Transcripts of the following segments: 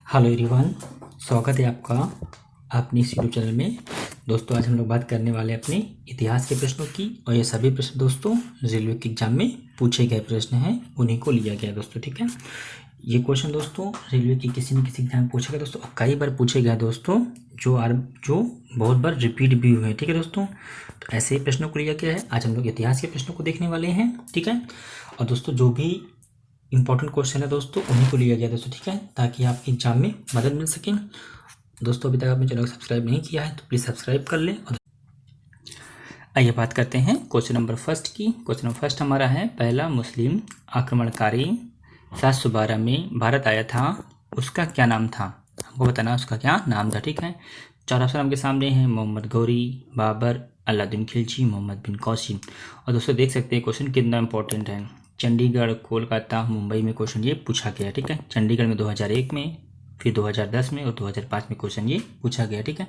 Hello everyone, स्वागत है आपका अपनी इस यूट्यूब चैनल में। दोस्तों, आज हम लोग बात करने वाले हैं अपने इतिहास के प्रश्नों की। और ये सभी प्रश्न दोस्तों रेलवे के एग्जाम में पूछे गए प्रश्न हैं, उन्हीं को लिया गया दोस्तों। ठीक है, ये क्वेश्चन दोस्तों रेलवे की किसी न किसी एग्जाम में पूछे गए दोस्तों, कई बार पूछे गए दोस्तों, जो बहुत बार रिपीट भी हुए हैं। ठीक है दोस्तों, तो ऐसे ही प्रश्नों को लिया गया है। आज हम लोग इतिहास के प्रश्नों को देखने वाले हैं। ठीक है, और दोस्तों जो भी इंपॉर्टेंट क्वेश्चन है दोस्तों उन्हीं को लिया गया दोस्तों। ठीक है, ताकि आपके एग्जाम में मदद मिल सके। दोस्तों, अभी तक आपने चैनल को सब्सक्राइब नहीं किया है तो प्लीज़ सब्सक्राइब कर लें। और आइए बात करते हैं क्वेश्चन नंबर फर्स्ट की। क्वेश्चन नंबर फर्स्ट हमारा है, पहला मुस्लिम आक्रमणकारी 712 में भारत आया था, उसका क्या नाम था? हमको बताना उसका क्या नाम था। ठीक है, चार ऑप्शन आपके सामने हैं, मोहम्मद गौरी, बाबर, अलाउद्दीन खिलजी, मोहम्मद बिन कौसिम। और दोस्तों देख सकते हैं क्वेश्चन कितना इंपॉर्टेंट है। चंडीगढ़, कोलकाता, मुंबई में क्वेश्चन ये पूछा गया। ठीक है, चंडीगढ़ में 2001 में, फिर 2010 में और 2005 में क्वेश्चन ये पूछा गया। ठीक है,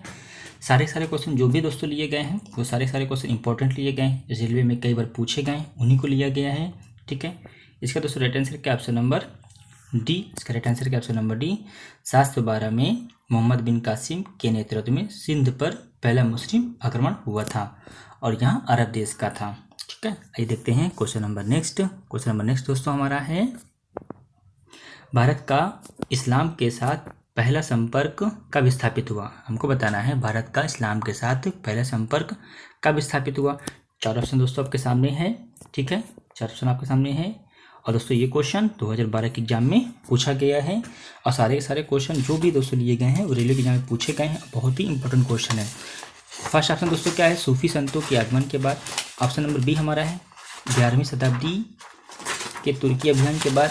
सारे क्वेश्चन जो भी दोस्तों लिए गए हैं वो सारे क्वेश्चन इंपॉर्टेंट लिए गए हैं, रेलवे में कई बार पूछे गए, उन्हीं को लिया गया है। ठीक है, इसका दोस्तों राइट आंसर क्या? Option number D. इसका राइट आंसर क्या? Option number D. 712 में मोहम्मद बिन कासिम के नेतृत्व में सिंध पर पहला मुस्लिम आक्रमण हुआ था और यहाँ अरब देश का था। ठीक है, आइए देखते हैं question number next. Question number next दोस्तों हमारा है, भारत का इस्लाम के साथ पहला संपर्क कब स्थापित हुआ? हमको बताना है भारत का इस्लाम के साथ पहला संपर्क कब स्थापित हुआ। चार ऑप्शन दोस्तों आपके सामने है। ठीक है, चार ऑप्शन आपके सामने है। और दोस्तों ये क्वेश्चन 2012 के एग्जाम में पूछा गया है। और सारे क्वेश्चन जो भी दोस्तों लिए गए हैं वो रेलवे के एग्जाम में पूछे गए हैं, बहुत ही इंपॉर्टेंट क्वेश्चन है। फर्स्ट ऑप्शन दोस्तों क्या है? सूफी संतों के आगमन के बाद। ऑप्शन नंबर बी हमारा है 11वीं शताब्दी के तुर्की अभियान के बाद।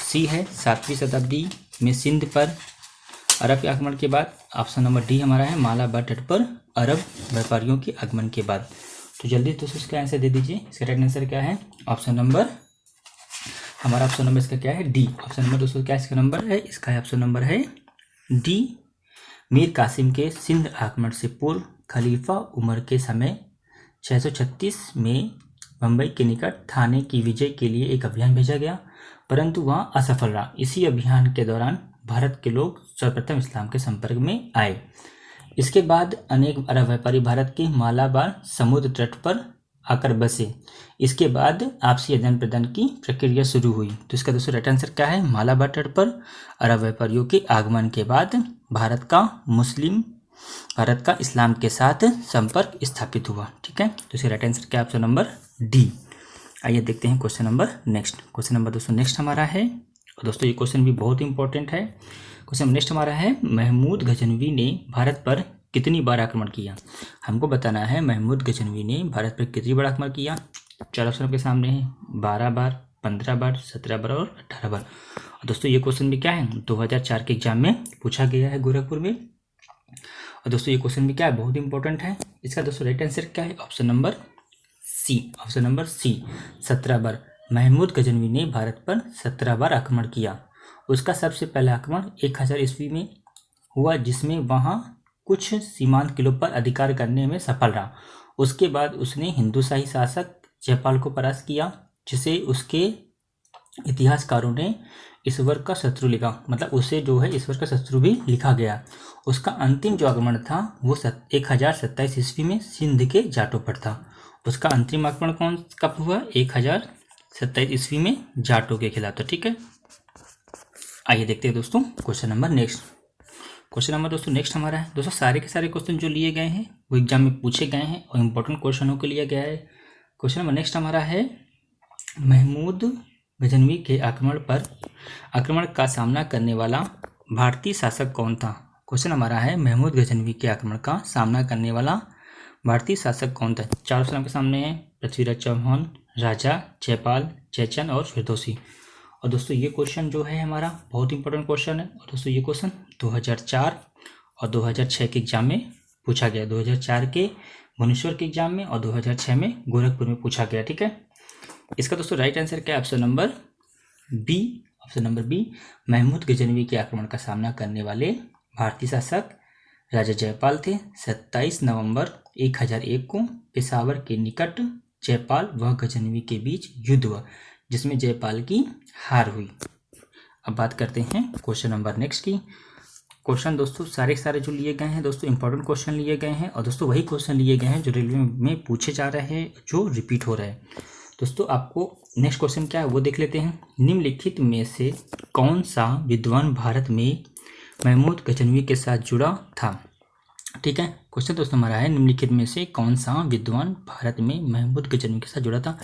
सी है 7वीं शताब्दी में सिंध पर अरब के आगमन के बाद। ऑप्शन नंबर डी हमारा है मालाबार तट पर अरब व्यापारियों के आगमन के बाद। तो जल्दी दोस्तों इसका आंसर दे दीजिए। इसका राइट आंसर क्या है? ऑप्शन नंबर हमारा ऑप्शन नंबर इसका क्या है? डी। ऑप्शन नंबर दोस्तों क्या इसका नंबर है? इसका ऑप्शन नंबर है डी। मीर कासिम के सिंध आक्रमण से पूर्व खलीफा उमर के समय 636 में मुंबई के निकट थाने की विजय के लिए एक अभियान भेजा गया, परंतु वहाँ असफल रहा। इसी अभियान के दौरान भारत के लोग सर्वप्रथम इस्लाम के संपर्क में आए। इसके बाद अनेक अरब व्यापारी भारत के मालाबार समुद्र तट पर आकर बसे। इसके बाद आपसी आदान प्रदान की प्रक्रिया शुरू हुई। तो इसका दोस्तों राइट आंसर क्या है? मालाबार तट पर अरब व्यापारियों के आगमन के बाद भारत का इस्लाम के साथ संपर्क स्थापित हुआ। ठीक है, तो इसका राइट आंसर क्या? Option number D. आइए देखते हैं question number next. Question number दोस्तों नेक्स्ट हमारा है, और दोस्तों ये क्वेश्चन भी बहुत इंपॉर्टेंट है। क्वेश्चन नेक्स्ट हमारा है, महमूद गजनवी ने भारत पर कितनी बार आक्रमण किया? हमको बताना है महमूद गजनवी ने भारत पर कितनी बार आक्रमण किया। चार ऑप्शन आपके सामने है, 12 बार, 15 बार, 17 बार और 18 बार। और दोस्तों ये क्वेश्चन भी क्या है? 2004 के एग्जाम में पूछा गया है गोरखपुर में। और दोस्तों ये क्वेश्चन भी क्या है? बहुत इंपॉर्टेंट है। इसका दोस्तों राइट आंसर क्या है? Option number C. Option number C, 17 बार। महमूद गजनवी ने भारत पर 17 बार आक्रमण किया। उसका सबसे पहला आक्रमण 1000 ईस्वी में हुआ, जिसमें वहाँ कुछ सीमांत किलों पर अधिकार करने में सफल रहा। उसके बाद उसने हिंदुशाही शासक जयपाल को परास्त किया, जिसे उसके इतिहासकारों ने ईश्वर का शत्रु लिखा। मतलब उसे जो है ईश्वर का शत्रु भी लिखा गया। उसका अंतिम जो आक्रमण था वो 1027 ईस्वी में सिंध के जाटों पर था। उसका अंतिम आक्रमण कब हुआ? 1027 ईस्वी में जाटों के खिलाफ था। ठीक है, आइए देखते हैं दोस्तों question number next. Question number दोस्तों नेक्स्ट हमारा है, दोस्तों सारे के सारे क्वेश्चन जो लिए गए हैं वो एग्जाम में पूछे गए हैं और इम्पोर्टेंट क्वेश्चनों को लिया गया है। क्वेश्चन नंबर नेक्स्ट हमारा है, महमूद गजनवी के आक्रमण का सामना करने वाला भारतीय शासक कौन था? क्वेश्चन हमारा है, महमूद गजनवी के आक्रमण का सामना करने वाला भारतीय शासक कौन था? चार ऑप्शन आपके सामने हैं, पृथ्वीराज चौहान, राजा जयपाल, जयचंद और फिरदौसी। और दोस्तों ये क्वेश्चन जो है हमारा बहुत इंपॉर्टेंट क्वेश्चन है। और दोस्तों ये क्वेश्चन 2004 और 2006 के एग्जाम में पूछा गया। 2004 के भुवनेश्वर के एग्जाम में और 2006 में गोरखपुर में पूछा गया। ठीक है, इसका दोस्तों राइट आंसर क्या है? Option number B. Option number B, Mahmud Ghaznavi के आक्रमण का सामना करने वाले भारतीय शासक राजा जयपाल थे। 27 नवंबर 1001 को पेशावर के निकट जयपाल व गजनवी के बीच युद्ध हुआ, जिसमें जयपाल की हार हुई। अब बात करते हैं क्वेश्चन नंबर नेक्स्ट की। क्वेश्चन दोस्तों सारे के सारे जो लिए गए हैं दोस्तों इंपॉर्टेंट क्वेश्चन लिए गए हैं और दोस्तों वही क्वेश्चन लिए गए हैं जो रेलवे में पूछे जा रहे हैं, जो रिपीट हो रहे हैं। दोस्तों आपको नेक्स्ट क्वेश्चन क्या है वो देख लेते हैं। निम्नलिखित में से कौन सा विद्वान भारत में महमूद गजनवी के साथ जुड़ा था? ठीक है, क्वेश्चन दोस्तों हमारा है निम्नलिखित में से कौन सा विद्वान भारत में महमूद गजनवी के साथ जुड़ा था?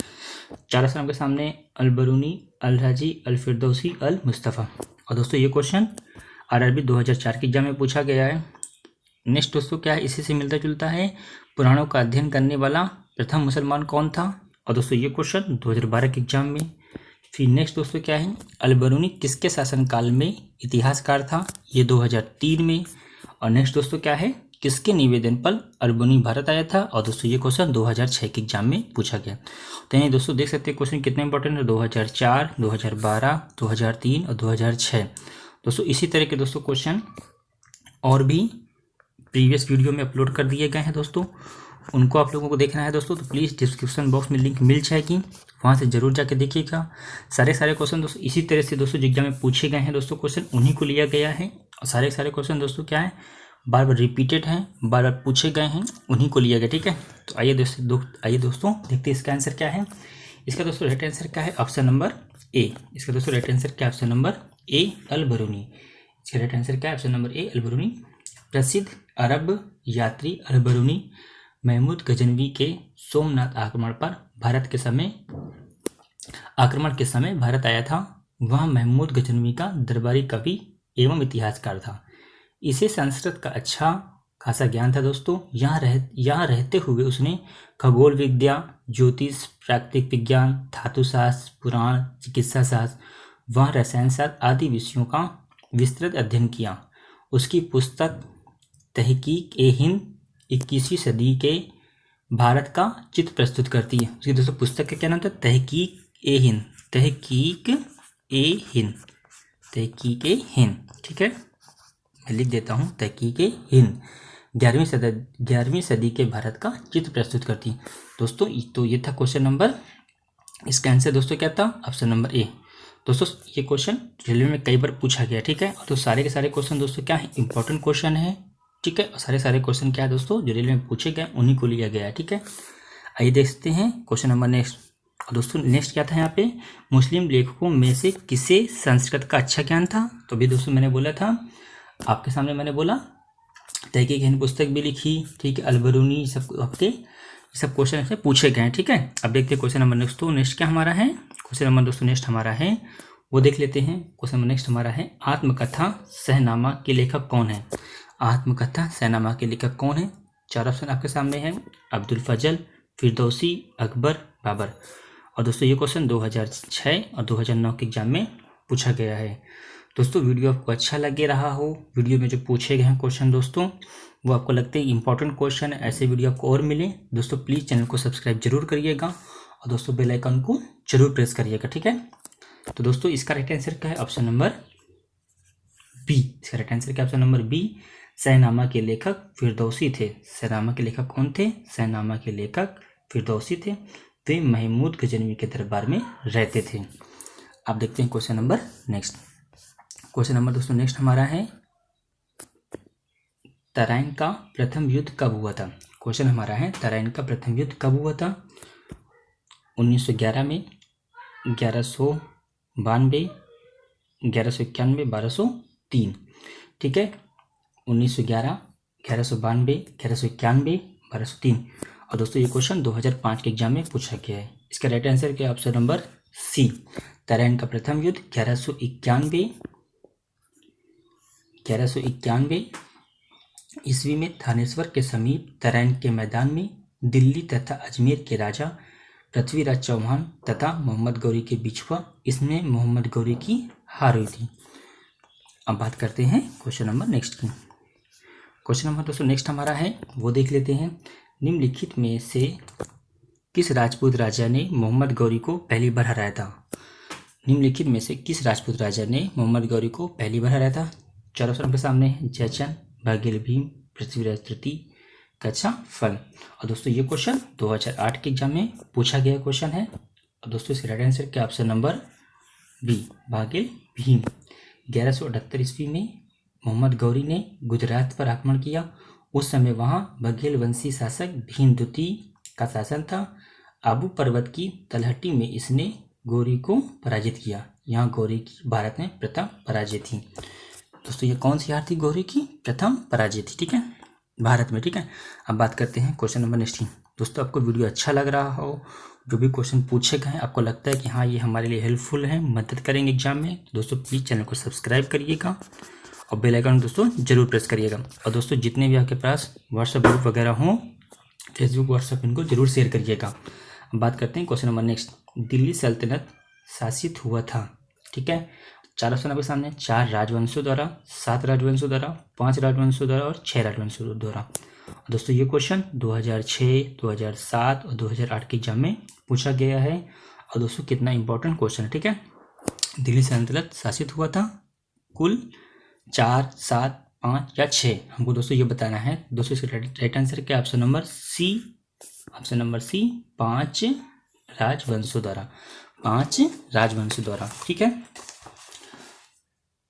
चार ऑप्शन आपके सामने, अल बरूनी, अल राजी, अल फिरदौसी, अल मुस्तफ़ा। और दोस्तों ये क्वेश्चन आरआरबी 2004 के एग्जाम में पूछा गया है। नेक्स्ट दोस्तों क्या है, इसी से मिलता जुलता है, पुराणों का अध्ययन करने वाला प्रथम मुसलमान कौन था? और दोस्तों ये क्वेश्चन 2012 के एग्जाम में। फिर नेक्स्ट दोस्तों क्या है, अल बरूनी किसके शासनकाल में इतिहासकार था? ये 2003 में। और नेक्स्ट दोस्तों क्या है, किसके निवेदन पर अल बरूनी भारत आया था? और दोस्तों ये क्वेश्चन 2006 के एग्जाम में पूछा गया। तो ये दोस्तों देख सकते हैं क्वेश्चन कितने इंपॉर्टेंट है, 2004, 2012, 2003 और 2006। दोस्तों इसी तरह के दोस्तों क्वेश्चन और भी प्रीवियस वीडियो में अपलोड कर दिए गए हैं दोस्तों, उनको आप लोगों को देखना है दोस्तों तो प्लीज़ डिस्क्रिप्शन बॉक्स में लिंक मिल जाएगी, वहाँ से ज़रूर जाके देखिएगा। सारे क्वेश्चन दोस्तों इसी तरह से दोस्तों जो एग्जाम में पूछे गए हैं दोस्तों क्वेश्चन उन्हीं को लिया गया है। और सारे क्वेश्चन दोस्तों क्या है, बार बार रिपीटेड हैं, बार बार पूछे गए हैं, उन्हीं को लिया गया। ठीक है, तो आइए दोस्तों देखते हैं इसका आंसर क्या है। इसका दोस्तों राइट आंसर क्या है, ऑप्शन नंबर ए। इसका दोस्तों राइट आंसर क्या है, ऑप्शन नंबर ए, अल बरूनी। इसका राइट आंसर क्या है, ऑप्शन नंबर ए, अल बरूनी। प्रसिद्ध अरब यात्री अल बरूनी महमूद गजनवी के सोमनाथ आक्रमण के समय भारत आया था। वह महमूद गजनवी का दरबारी कवि एवं इतिहासकार था। इसे संस्कृत का अच्छा खासा ज्ञान था दोस्तों। यहाँ रहते हुए उसने खगोल विद्या, ज्योतिष, प्राकृतिक विज्ञान, धातुशास्त्र, पुराण, चिकित्सा शास्त्र व रसायन शास्त्र आदि विषयों का विस्तृत अध्ययन किया। उसकी पुस्तक तहकीक-ए-हिंद 21वीं सदी के भारत का चित्र प्रस्तुत करती है। उसकी दोस्तों पुस्तक का क्या नाम था, तहकीक-ए-हिंद। ठीक है, मैं लिख देता हूँ, तहकीक-ए-हिंद 11वीं सदी के भारत का चित्र प्रस्तुत करती है दोस्तों। तो ये था क्वेश्चन नंबर, इसका आंसर दोस्तों क्या था, ऑप्शन नंबर ए। दोस्तों ये क्वेश्चन रेलवे में कई बार पूछा गया। ठीक है, तो सारे के सारे क्वेश्चन दोस्तों क्या है, इंपॉर्टेंट क्वेश्चन है। ठीक है, और सारे क्वेश्चन क्या है दोस्तों जो रेलवे में पूछे गए उन्हीं को लिया गया है। ठीक है, आइए देखते हैं क्वेश्चन नंबर नेक्स्ट। दोस्तों नेक्स्ट क्या था यहाँ पे, मुस्लिम लेखकों में से किसे संस्कृत का अच्छा ज्ञान था? तो भी दोस्तों मैंने बोला था, आपके सामने मैंने बोला तहकीक-ए-हिंद पुस्तक भी लिखी। ठीक है, अल बरूनी, सब आपके सब क्वेश्चन से पूछे गए हैं। ठीक है, अब देखते हैं क्वेश्चन नंबर नेक्स्ट। तो नेक्स्ट क्या हमारा है, क्वेश्चन नंबर दोस्तों नेक्स्ट हमारा है वो देख लेते हैं। क्वेश्चन नंबर नेक्स्ट हमारा है, आत्मकथा सहनामा के लेखक कौन है? आत्मकथा सहनामा के लेखक कौन है? चार ऑप्शन आपके सामने हैं, अब्दुल फजल, फिरदौसी, अकबर, बाबर। और दोस्तों ये क्वेश्चन 2006 और 2009 के एग्जाम में पूछा गया है। दोस्तों वीडियो आपको अच्छा लगे रहा हो, वीडियो में जो पूछे गए हैं क्वेश्चन दोस्तों वो आपको लगते हैं इंपॉर्टेंट क्वेश्चन है, ऐसे वीडियो आपको और मिले दोस्तों प्लीज़ चैनल को सब्सक्राइब जरूर करिएगा और दोस्तों बेल आइकन को जरूर प्रेस करिएगा। ठीक है, तो दोस्तों इसका राइट आंसर क्या है, ऑप्शन नंबर बी। इसका राइट आंसर क्या है, ऑप्शन नंबर बी, सहनामा के लेखक फिरदौसी थे। सहनामा के लेखक कौन थे? सहनामा के लेखक फिरदौसी थे। वे महमूद गजनवी के दरबार में रहते थे। अब देखते हैं question number next. Question number दोस्तों नेक्स्ट हमारा है, तराइन का प्रथम युद्ध कब हुआ था? क्वेश्चन हमारा है, तराइन का प्रथम युद्ध कब हुआ था? 1911 में, 1192, 1191, 1203। ठीक है, 1911, 1192, 1191, 1203। और दोस्तों ये क्वेश्चन 2005 के एग्जाम में पूछा गया है। इसका राइट आंसर क्या है, ऑप्शन नंबर सी, तराइन का प्रथम युद्ध 1191 ईस्वी में थानेश्वर के समीप तराइन के मैदान में दिल्ली तथा अजमेर के राजा पृथ्वीराज चौहान तथा मोहम्मद गौरी के बीच हुआ। इसमें मोहम्मद गौरी की हार हुई थी। अब बात करते हैं क्वेश्चन नंबर नेक्स्ट की। क्वेश्चन नंबर दोस्तों नेक्स्ट हमारा है वो देख लेते हैं, निम्नलिखित में से किस राजपूत राजा ने मोहम्मद गौरी को पहली बार हराया था? निम्नलिखित में से किस राजपूत राजा ने मोहम्मद गौरी को पहली बार हराया था? चार ऑप्शन के सामने है, जयचंद, भागीरथ भीम, पृथ्वीराज तृतीय, कच्छा फल। और दोस्तों ये क्वेश्चन 2008 के एग्जाम में पूछा गया क्वेश्चन है। और दोस्तों इसका राइट आंसर क्या, option number B, Bhagirath Bhim. 1178 ईस्वी में मोहम्मद गौरी ने गुजरात पर आक्रमण किया। उस समय वहां बघेल वंशी शासक भीम द्वितीय का शासन था। आबू पर्वत की तलहटी में इसने गौरी को पराजित किया। यहाँ गौरी की भारत में प्रथम पराजय थी। दोस्तों ये कौन सी हार थी? गौरी की प्रथम पराजय थी, ठीक है, भारत में, ठीक है। अब बात करते हैं क्वेश्चन नंबर नेक्स्ट की। दोस्तों आपको वीडियो अच्छा लग रहा हो, जो भी क्वेश्चन पूछे गए हैं आपको लगता है कि हाँ ये हमारे लिए हेल्पफुल है, मदद करेंगे एग्जाम में, दोस्तों प्लीज़ चैनल को सब्सक्राइब करिएगा और बेल आइकन दोस्तों जरूर प्रेस करिएगा। और दोस्तों जितने भी आपके पास व्हाट्सएप ग्रुप वगैरह हों, फेसबुक व्हाट्सएप, इनको जरूर शेयर करिएगा। अब बात करते हैं क्वेश्चन नंबर नेक्स्ट। दिल्ली सल्तनत शासित हुआ था, ठीक है, 4 ऑप्शन आपके सामने, 4 राजवंशों द्वारा, 7 राजवंशों द्वारा, 5 राजवंशों द्वारा और 6 राजवंशों द्वारा। दोस्तों ये क्वेश्चन 2006, 2007 और 2008 के एग्जाम में पूछा गया है। और दोस्तों कितना इंपॉर्टेंट क्वेश्चन है, ठीक है। दिल्ली सल्तनत शासित हुआ था कुल 4, 7, 5 या 6, हमको दोस्तों ये बताना है। दोस्तों इसका राइट आंसर क्या? Option number C, option number C, 5 राजवंशों द्वारा, 5 राजवंशों द्वारा, ठीक है।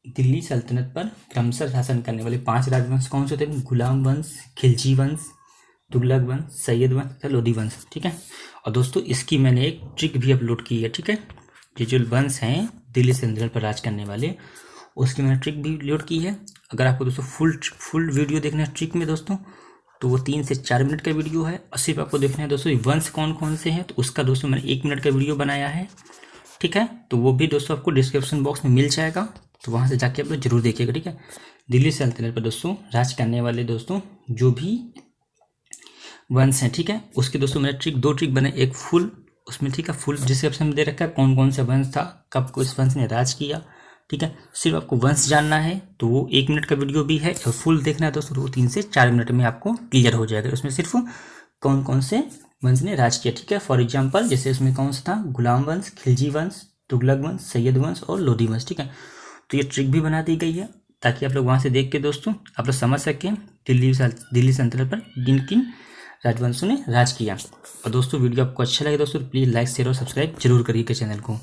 दिल्ली सल्तनत पर क्रमशः शासन करने वाले 5 राजवंश कौन से थे? गुलाम वंश, खिलजी वंश, तुगलक वंश, सैयद वंश तथा लोधी वंश, ठीक है। और दोस्तों इसकी मैंने एक ट्रिक भी अपलोड की है, ठीक है। ये जो वंश हैं दिल्ली सल्तनत पर राज करने वाले, उसकी मैंने ट्रिक भी अपलोड की है। अगर आपको दोस्तों फुल वीडियो देखना है ट्रिक में दोस्तों, तो वो 3 से 4 मिनट का वीडियो है। और सिर्फ आपको देखना है दोस्तों वंश कौन कौन से हैं, तो उसका दोस्तों मैंने 1 मिनट का वीडियो बनाया है, ठीक है। तो वो भी दोस्तों आपको डिस्क्रिप्शन बॉक्स में मिल जाएगा, तो वहाँ से जाके आप लोग जरूर देखिएगा, ठीक है। दिल्ली सल्तनत पर दोस्तों राज करने वाले दोस्तों जो भी वंश हैं, ठीक है, उसके दोस्तों मैंने 2 ट्रिक बनाए, एक फुल उसमें, ठीक है, फुल डिस्क्रिप्शन में दे रखा है कौन कौन सा वंश था, कब को इस वंश ने राज किया, ठीक है। सिर्फ आपको वंश जानना है तो वो 1 मिनट का वीडियो भी है, और फुल देखना है दोस्तों वो 3 से 4 मिनट में आपको क्लियर हो जाएगा। उसमें सिर्फ कौन कौन से वंश ने राज किया, ठीक है। फॉर एग्जाम्पल जैसे उसमें कौन सा था? गुलाम वंश, खिलजी वंश, तुगलक वंश, सैयद वंश और लोधी वंश, ठीक है। तो ये ट्रिक भी बना दी गई है ताकि आप लोग वहाँ से देख के दोस्तों आप लोग समझ सकें दिल्ली सल्तनत पर किन किन राजवंशों ने राज किया। और दोस्तों वीडियो आपको अच्छा लगे दोस्तों प्लीज़ लाइक, शेयर और सब्सक्राइब जरूर करिएगा चैनल को।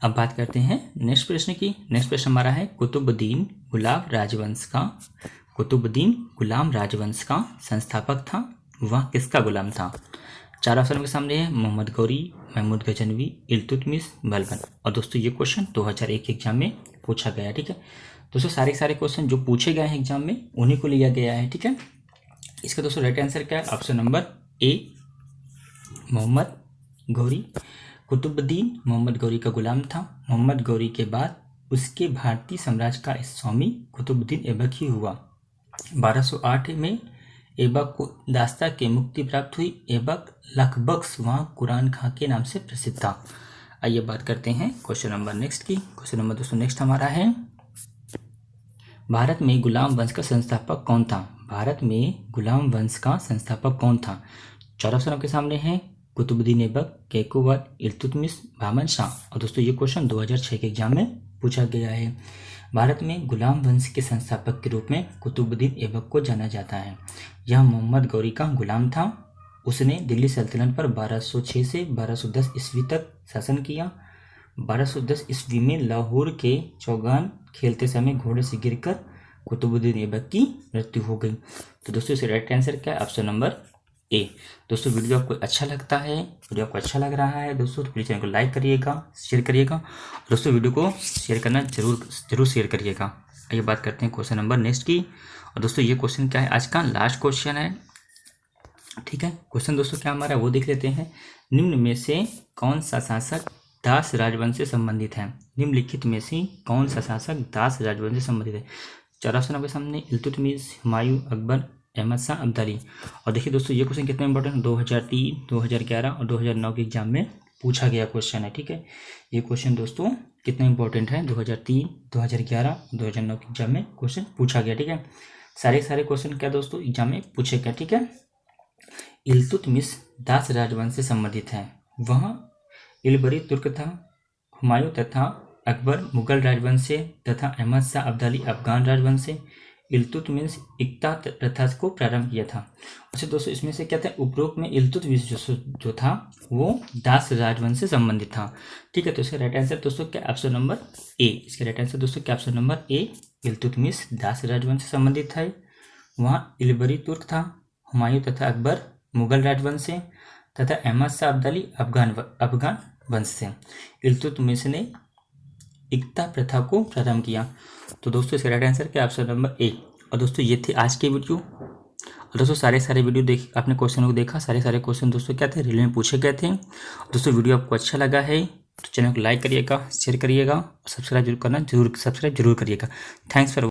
अब बात करते हैं नेक्स्ट प्रश्न की। नेक्स्ट प्रश्न हमारा है कुतुबुद्दीन गुलाम राजवंश का संस्थापक था, वह किसका गुलाम था? 4 ऑप्शन के सामने है, मोहम्मद गौरी, महमूद गजनवी, इल्तुतमिश, बलबन। और दोस्तों ये क्वेश्चन 2001 के एग्जाम में पूछा गया, ठीक है। दोस्तों सारे क्वेश्चन जो पूछे गए हैं एग्जाम में उन्हीं को लिया गया है, ठीक है। इसका दोस्तों राइट आंसर क्या है? Option number A, Mohammad Ghori. Qutubuddin Mohammad Ghori का गुलाम था। मोहम्मद गौरी के बाद उसके भारतीय साम्राज्य का स्वामी कुतुबुद्दीन ऐबक ही हुआ। 1208 में ऐबक को दास्ता के मुक्ति प्राप्त हुई। ऐबक लखबख्श वहाँ कुरान खां के नाम से प्रसिद्ध था। आइए बात करते हैं क्वेश्चन नंबर नेक्स्ट की। क्वेश्चन नंबर दोस्तों नेक्स्ट हमारा है, भारत में गुलाम वंश का संस्थापक कौन था? भारत में गुलाम वंश का संस्थापक कौन था? 4 ऑप्शन आपके सामने हैं, कुतुबुद्दीन ऐबक, कैकोबाद, इल्तुतमिश, बहमन शाह। और दोस्तों ये क्वेश्चन 2006 के एग्जाम में पूछा गया है। भारत में गुलाम वंश के संस्थापक के रूप में कुतुबुद्दीन ऐबक को जाना जाता है। यह मोहम्मद गौरी का गुलाम था। उसने दिल्ली सल्तनत पर 1206 से 1210 ईस्वी तक शासन किया। 1210 ईस्वी में लाहौर के चौगान खेलते समय घोड़े से गिरकर कुतुबुद्दीन ऐबक की मृत्यु हो गई। तो दोस्तों इसका राइट आंसर क्या है? ऑप्शन नंबर ए। दोस्तों वीडियो आपको अच्छा लगता है, वीडियो आपको अच्छा लग रहा है दोस्तों, तो प्लीज़ चैनल को लाइक करिएगा, शेयर करिएगा। दोस्तों वीडियो को शेयर करना जरूर शेयर करिएगा। आइए बात करते हैं क्वेश्चन नंबर नेक्स्ट की। और दोस्तों ये क्वेश्चन क्या है? आज का लास्ट क्वेश्चन है, ठीक है। क्वेश्चन दोस्तों क्या हमारा वो देख लेते हैं। निम्न में से कौन सा शासक दास राजवंश से संबंधित है? निम्नलिखित में से कौन सा शासक दास राजवंश से संबंधित है? 4 ऑप्शन आपके सामने, इल्तुतमिश, हुमायूं, अकबर, अहमद शाह अब्दाली। और देखिए दोस्तों ये क्वेश्चन कितना इंपॉर्टेंट है, 2003, 2011 और 2009 के एग्जाम में पूछा गया क्वेश्चन है, ठीक है। ये क्वेश्चन दोस्तों कितना इंपॉर्टेंट है, 2003, 2011, 2009 के एग्जाम में क्वेश्चन पूछा गया, ठीक है। सारे क्वेश्चन क्या दोस्तों एग्जाम में पूछे गया, ठीक है। इल्तुतमिश दास राजवंश से संबंधित है। वह इलबरी तुर्क था। हुमायूं तथा अकबर मुगल राजवंश से तथा अहमद शाह अब्दाली अफगान राजवंश से। इल्तुतमिश एकता प्रथा को प्रारंभ किया था। अच्छा दोस्तों, इसमें से क्या था, उपरोक्त में इल्तुतमिश जो था वो दास राजवंश से संबंधित था। ठीक है, तो इसका राइट आंसर दोस्तों क्या, ऑप्शन नंबर ए। इसका राइट आंसर दोस्तों क्या, ऑप्शन नंबर ए, इल्तुतमिश दास राजवंश से संबंधित था। वहाँ इलबरी तुर्क था, हुमायूं तथा अकबर मुगल राजवंश से, तथा अहमद शाह अब्दाली अफगान वंश से। इल्तुतमिश ने एकता प्रथा को प्रारंभ किया। तो दोस्तों इसका राइट आंसर क्या, ऑप्शन नंबर ए। और दोस्तों ये थे आज के वीडियो। और दोस्तों सारे वीडियो देख आपने क्वेश्चन को देखा, सारे क्वेश्चन दोस्तों क्या थे, रेलवे में पूछे गए थे। दोस्तों वीडियो आपको अच्छा लगा है तो चैनल को लाइक करिएगा, शेयर करिएगा और सब्सक्राइब जरूर करिएगा। Thanks for